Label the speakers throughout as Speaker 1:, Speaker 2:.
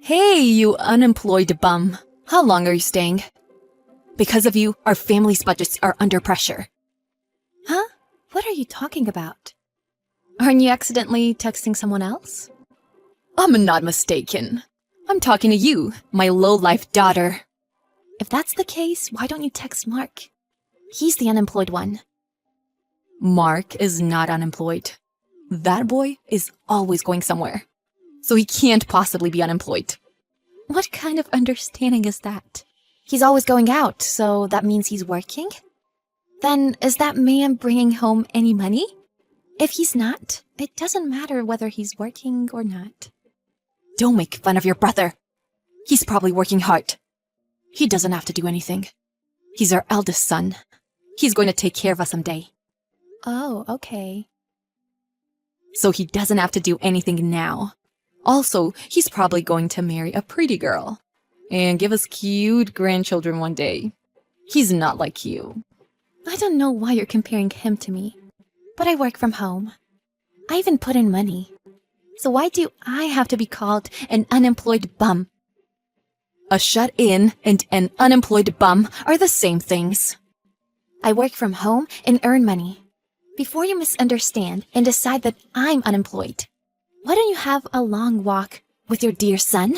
Speaker 1: Hey, you unemployed bum. How long are you staying? Because of you, our family's budgets are under pressure. Huh? What are you talking about? Aren't you accidentally texting someone else? I'm not mistaken. I'm talking to you, my low-life daughter. If that's the case, why don't you text Mark? He's the unemployed one. Mark is not unemployed. That boy is always going somewhere, so he can't possibly be unemployed. What kind of understanding is that? He's always going out, so that means he's working? Then is that man bringing home any money? If he's not, it doesn't matter whether he's working or not. Don't make fun of your brother. He's probably working hard. He doesn't have to do anything. He's our eldest son. He's going to take care of us someday. Oh, okay. So he doesn't have to do anything now. Also, he's probably going to marry a pretty girl and give us cute grandchildren one day. He's not like you. I don't know why you're comparing him to me, but I work from home. I even put in money. So why do I have to be called an unemployed bum? A shut-in and an unemployed bum are the same things. I work from home and earn money. Before you misunderstand and decide that I'm unemployed, why don't you have a long walk with your dear son?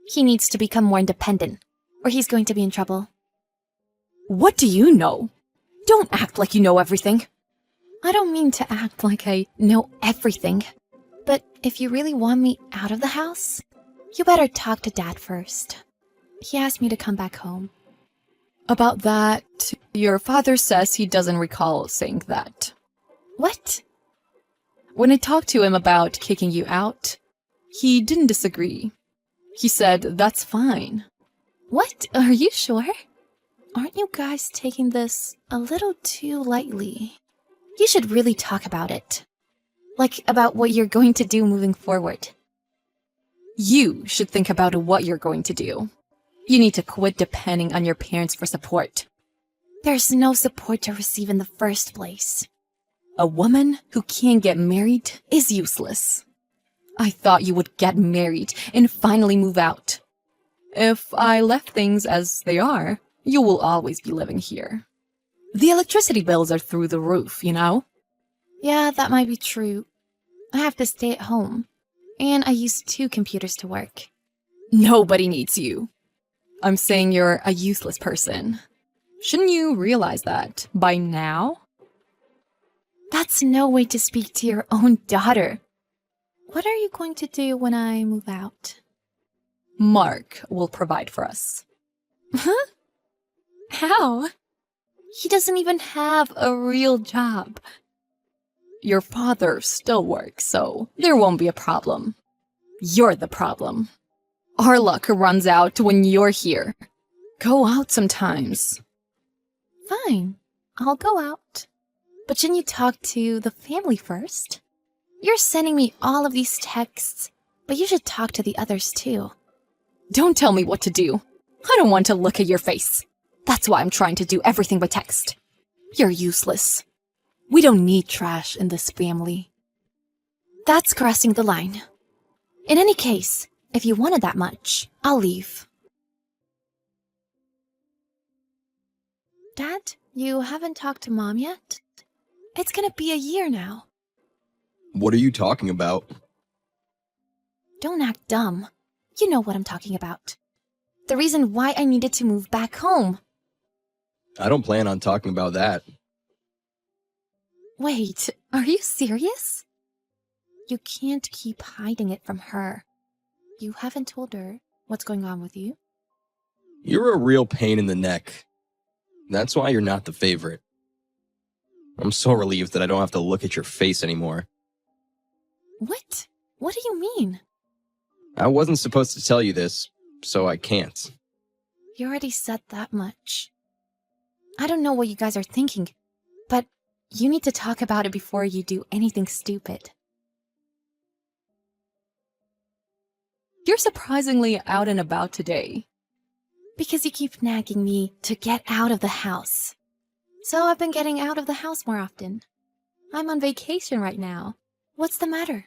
Speaker 1: He needs to become more independent, or he's going to be in trouble. What do you know? Don't act like you know everything. I don't mean to act like I know everything, but if you really want me out of the house, you better talk to Dad first. He asked me to come back home. About that, your father says he doesn't recall saying that. What? When I talked to him about kicking you out, he didn't disagree. He said that's fine. What? Are you sure? Aren't you guys taking this a little too lightly? You should really talk about it. Like about what you're going to do moving forward. You should think about what you're going to do. You need to quit depending on your parents for support. There's no support to receive in the first place. A woman who can't get married is useless. I thought you would get married and finally move out. If I left things as they are, you will always be living here. The electricity bills are through the roof, you know? Yeah, that might be true. I have to stay at home, and I use 2 computers to work. Nobody needs you. I'm saying you're a useless person. Shouldn't you realize that by now? That's no way to speak to your own daughter. What are you going to do when I move out? Mark will provide for us. Huh? How? He doesn't even have a real job. Your father still works, so there won't be a problem. You're the problem. Our luck runs out when you're here. Go out sometimes. Fine, I'll go out. But shouldn't you talk to the family first? You're sending me all of these texts, but you should talk to the others too. Don't tell me what to do. I don't want to look at your face. That's why I'm trying to do everything by text. You're useless. We don't need trash in this family. That's crossing the line. In any case, if you want it that much, I'll leave. Dad, you haven't talked to Mom yet? It's gonna be a year now.
Speaker 2: What are you talking about?
Speaker 1: Don't act dumb. You know what I'm talking about. The reason why I needed to move back home.
Speaker 2: I don't plan on talking about that.
Speaker 1: Wait, are you serious? You can't keep hiding it from her. You haven't told her what's going on with you?
Speaker 2: You're a real pain in the neck. That's why you're not the favorite. I'm so relieved that I don't have to look at your face anymore.
Speaker 1: What? What do you mean?
Speaker 2: I wasn't supposed to tell you this, so I can't.
Speaker 1: You already said that much. I don't know what you guys are thinking, but you need to talk about it before you do anything stupid. You're surprisingly out and about today. Because you keep nagging me to get out of the house. So I've been getting out of the house more often. I'm on vacation right now. What's the matter?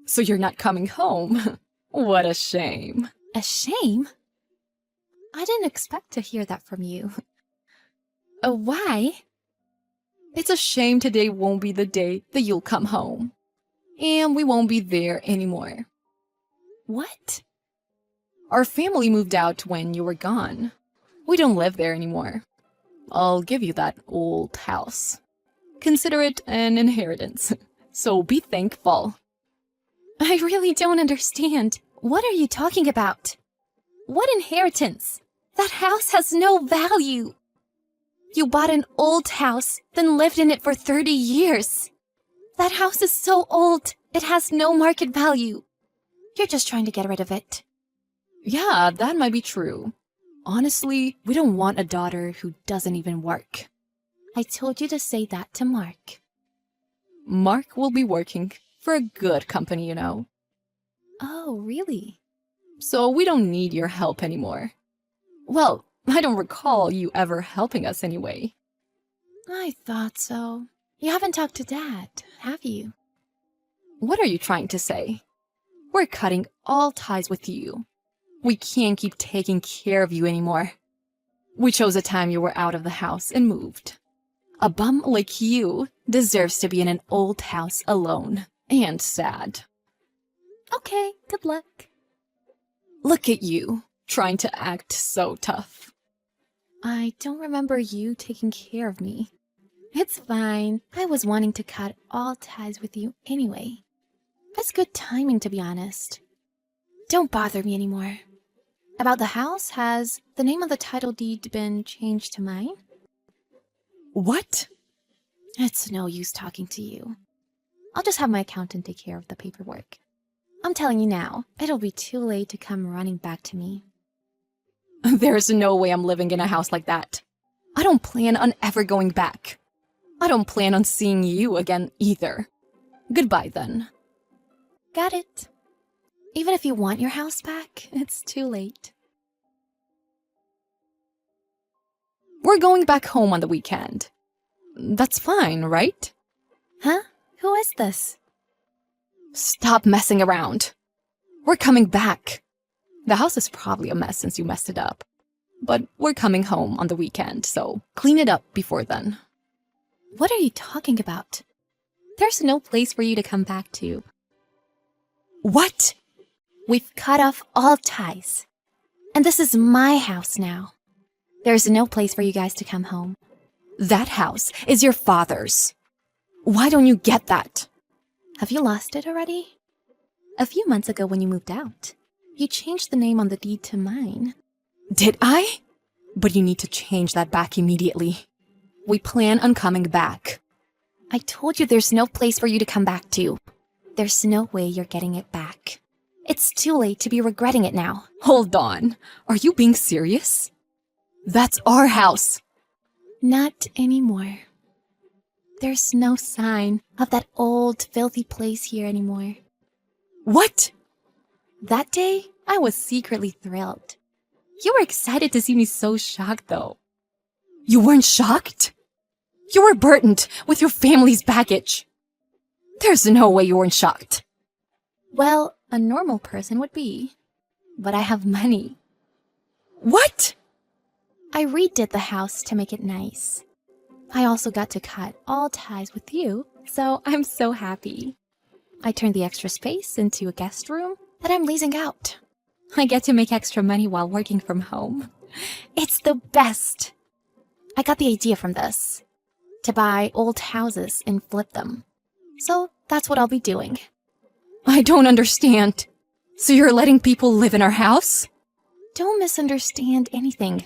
Speaker 1: So you're not coming home? What a shame. A shame? I didn't expect to hear that from you. Why? It's a shame today won't be the day that you'll come home. And we won't be there anymore. What? Our family moved out when you were gone. We don't live there anymore. I'll give you that old house. Consider it an inheritance, so be thankful. I really don't understand. What are you talking about? What inheritance? That house has no value. You bought an old house, then lived in it for 30 years. That house is so old, it has no market value. You're just trying to get rid of it. Yeah, that might be true. Honestly, we don't want a daughter who doesn't even work. I told you to say that to Mark. Mark will be working for a good company, you know. Oh, really? So we don't need your help anymore. Well, I don't recall you ever helping us anyway. I thought so. You haven't talked to Dad, have you? What are you trying to say? We're cutting all ties with you. We can't keep taking care of you anymore. We chose a time you were out of the house and moved. A bum like you deserves to be in an old house alone and sad. Okay, good luck. Look at you, trying to act so tough. I don't remember you taking care of me. It's fine. I was wanting to cut all ties with you anyway. It's good timing, to be honest. Don't bother me anymore. About the house, has the name of the title deed been changed to mine? What? It's no use talking to you. I'll just have my accountant take care of the paperwork. I'm telling you now, it'll be too late to come running back to me. There's no way I'm living in a house like that. I don't plan on ever going back. I don't plan on seeing you again either. Goodbye then. Got it. Even if you want your house back, it's too late. We're going back home on the weekend. That's fine, right? Huh? Who is this? Stop messing around. We're coming back. The house is probably a mess since you messed it up. But we're coming home on the weekend, so clean it up before then. What are you talking about? There's no place for you to come back to. What? We've cut off all ties. And this is my house now. There's no place for you guys to come home. That house is your father's. Why don't you get that? Have you lost it already? A few months ago when you moved out, you changed the name on the deed to mine. Did I? But you need to change that back immediately. We plan on coming back. I told you there's no place for you to come back to. There's no way you're getting it back. It's too late to be regretting it now. Hold on. Are you being serious? That's our house. Not anymore. There's no sign of that old, filthy place here anymore. What? That day, I was secretly thrilled. You were excited to see me so shocked, though. You weren't shocked? You were burdened with your family's baggage. There's no way you weren't shocked. Well, a normal person would be. But I have money. What? I redid the house to make it nice. I also got to cut all ties with you, so I'm so happy. I turned the extra space into a guest room that I'm leasing out. I get to make extra money while working from home. It's the best. I got the idea from this. To buy old houses and flip them. So that's what I'll be doing. I don't understand. So you're letting people live in our house? Don't misunderstand anything.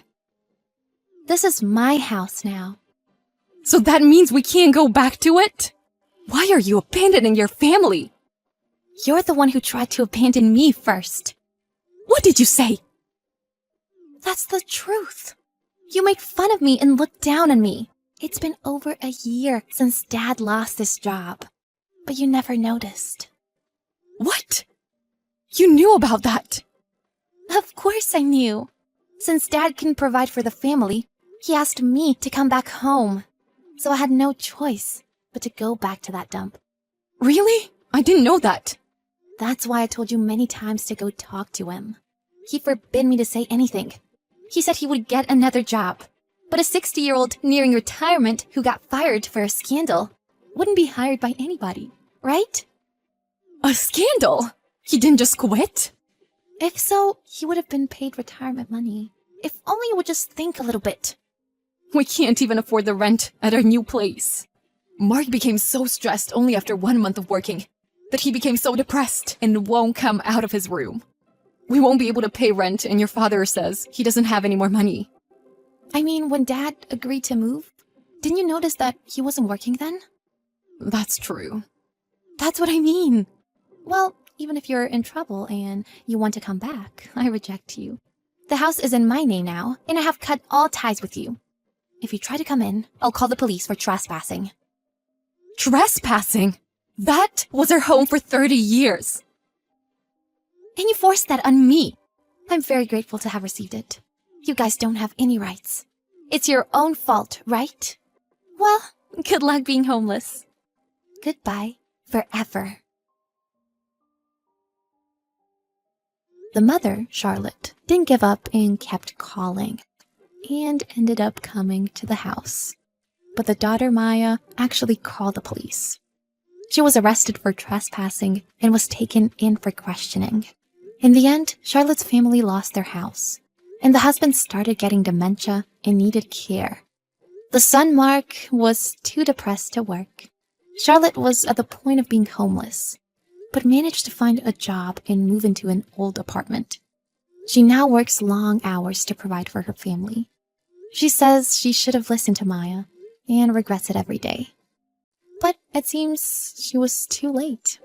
Speaker 1: This is my house now. So that means we can't go back to it? Why are you abandoning your family? You're the one who tried to abandon me first. What did you say? That's the truth. You made fun of me and looked down on me. It's been over a year since Dad lost his job, but you never noticed. What? You knew about that? Of course I knew. Since Dad couldn't provide for the family, he asked me to come back home. So I had no choice but to go back to that dump. Really? I didn't know that. That's why I told you many times to go talk to him. He forbid me to say anything. He said he would get another job. But a 60-year-old nearing retirement who got fired for a scandal wouldn't be hired by anybody, right? A scandal? He didn't just quit? If so, he would have been paid retirement money. If only he would just think a little bit. We can't even afford the rent at our new place. Mark became so stressed only after 1 month of working that he became so depressed and won't come out of his room. We won't be able to pay rent, and your father says he doesn't have any more money. I mean, when Dad agreed to move, didn't you notice that he wasn't working then? That's true. That's what I mean. Well, even if you're in trouble and you want to come back, I reject you. The house is in my name now, and I have cut all ties with you. If you try to come in, I'll call the police for trespassing. Trespassing? That was our home for 30 years. And you forced that on me. I'm very grateful to have received it. You guys don't have any rights. It's your own fault, right? Well, good luck being homeless. Goodbye forever. The mother, Charlotte, didn't give up and kept calling, and ended up coming to the house. But the daughter, Maya, actually called the police. She was arrested for trespassing and was taken in for questioning. In the end, Charlotte's family lost their house, and the husband started getting dementia and needed care. The son, Mark, was too depressed to work. Charlotte was at the point of being homeless, but managed to find a job and move into an old apartment. She now works long hours to provide for her family. She says she should have listened to Maya and regrets it every day. But it seems she was too late.